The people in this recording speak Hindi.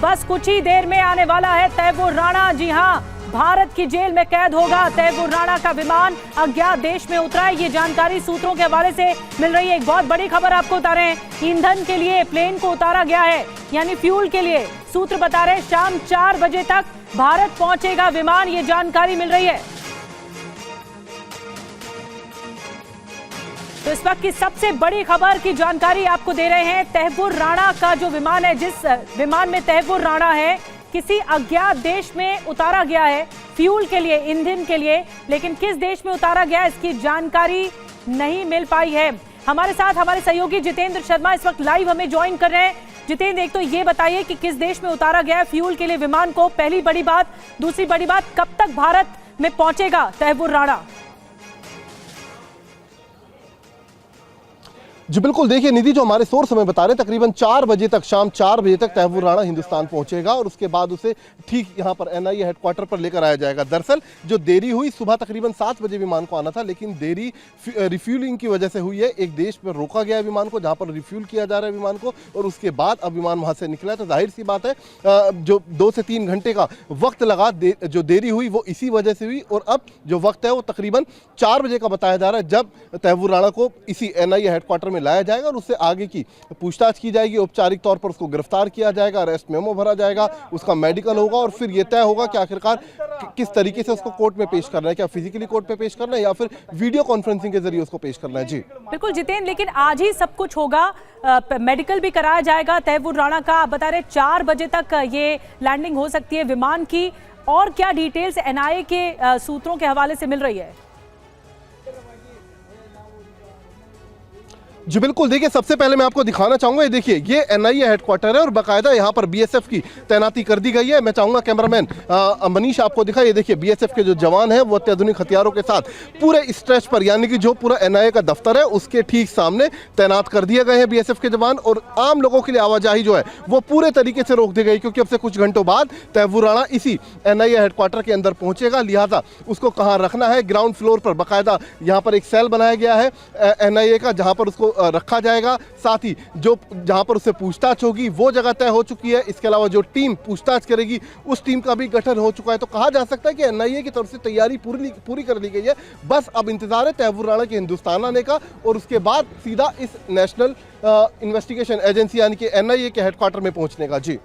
बस कुछ ही देर में आने वाला है तैमूर राणा। जी हां, भारत की जेल में कैद होगा तैमूर राणा का विमान। अज्ञात देश में उतरा है, ये जानकारी सूत्रों के हवाले से मिल रही है। एक बहुत बड़ी खबर आपको बता रहे हैं, ईंधन के लिए प्लेन को उतारा गया है, यानी फ्यूल के लिए। सूत्र बता रहे हैं शाम 4 बजे तक भारत पहुंचेगा विमान, ये जानकारी मिल रही है। तो इस वक्त की सबसे बड़ी खबर की जानकारी आपको दे रहे हैं। तैमूर राणा का जो विमान है, जिस विमान में तैमूर राणा है, किसी अज्ञात देश में उतारा गया है फ्यूल के लिए, ईंधन के लिए। लेकिन किस देश में उतारा गया इसकी जानकारी नहीं मिल पाई है। हमारे साथ हमारे सहयोगी जितेंद्र शर्मा इस वक्त लाइव हमें ज्वाइन कर रहे हैं। जितेंद्र, एक तो ये बताइए कि किस देश में उतारा गया है फ्यूल के लिए विमान को, पहली बड़ी बात। दूसरी बड़ी बात, कब तक भारत में पहुंचेगा तैमूर राणा? जी बिल्कुल, देखिए निधि, जो हमारे सोर्स हमें बता रहे हैं तकरीबन 4 बजे तक, शाम 4 बजे तक तैमूर राणा हिंदुस्तान पहुंचेगा और उसके बाद उसे ठीक यहाँ पर एनआईए हेडक्वार्टर पर लेकर आया जाएगा। दरअसल जो देरी हुई, सुबह तकरीबन 7 बजे विमान को आना था, लेकिन देरी रिफ्यूलिंग की वजह से हुई है। एक देश पर रोका गया है विमान को जहाँ पर रिफ्यूल किया जा रहा है विमान को, और उसके बाद अब विमान वहाँ से निकला है। तो जाहिर सी बात है जो 2 से 3 घंटे का वक्त लगा, जो देरी हुई वो इसी वजह से हुई। और अब जो वक्त है वो तकरीबन 4 बजे का बताया जा रहा है, जब तैमूर राणा को इसी एनआईए हेडक्वार्टर में लाया जाएगा और उससे आगे की पूछताछ की जाएगी। औपचारिक तौर पर उसको गिरफ्तार किया जाएगा, अरेस्ट मेमो भरा जाएगा, उसका मेडिकल होगा और फिर यह तय होगा कि आखिरकार किस तरीके से उसको कोर्ट में पेश करना है। क्या फिजिकली कोर्ट में पेश करना है या फिर वीडियो कॉन्फ्रेंसिंग के जरिए उसको पेश करना है। जी बिल्कुल जितेंद्र, लेकिन आज ही सब कुछ होगा, मेडिकल भी कराया जाएगा तैमूर राणा का। आप बता रहे 4 बजे तक ये लैंडिंग हो सकती है विमान की। और क्या डिटेल्स एनआईए के सूत्रों के हवाले से मिल रही है? जी बिल्कुल, देखिए सबसे पहले मैं आपको दिखाना चाहूंगा, ये देखिए ये एनआईए हेडक्वार्टर है और बाकायदा यहाँ पर बीएसएफ की तैनाती कर दी गई है। मैं चाहूंगा कैमरामैन मनीष आपको दिखाए, ये देखिए बीएसएफ के जो जवान हैं वो अत्याधुनिक हथियारों के साथ पूरे स्ट्रेच पर, यानी कि जो पूरा एनआईए का दफ्तर है उसके ठीक सामने तैनात कर दिए गए हैं बीएसएफ के जवान। और आम लोगों के लिए आवाजाही जो है वो पूरे तरीके से रोक दी गई, क्योंकि अब से कुछ घंटों बाद तैमूर राणा इसी एनआईए हेडक्वार्टर के अंदर पहुंचेगा। लिहाजा उसको कहाँ रखना है, ग्राउंड फ्लोर पर बाकायदा यहाँ पर एक सेल बनाया गया है एनआईए का, जहाँ पर उसको रखा जाएगा। साथ ही जो जहां पर उससे पूछताछ होगी वो जगह तय हो चुकी है। इसके अलावा जो टीम पूछताछ करेगी उस टीम का भी गठन हो चुका है। तो कहा जा सकता है कि एनआईए की तरफ से तैयारी पूरी कर ली गई है। बस अब इंतजार है तैमूर राणा के हिंदुस्तान आने का और उसके बाद सीधा इस नेशनल इन्वेस्टिगेशन एजेंसी यानी कि एनआईए के हेडक्वार्टर में पहुंचने का। जी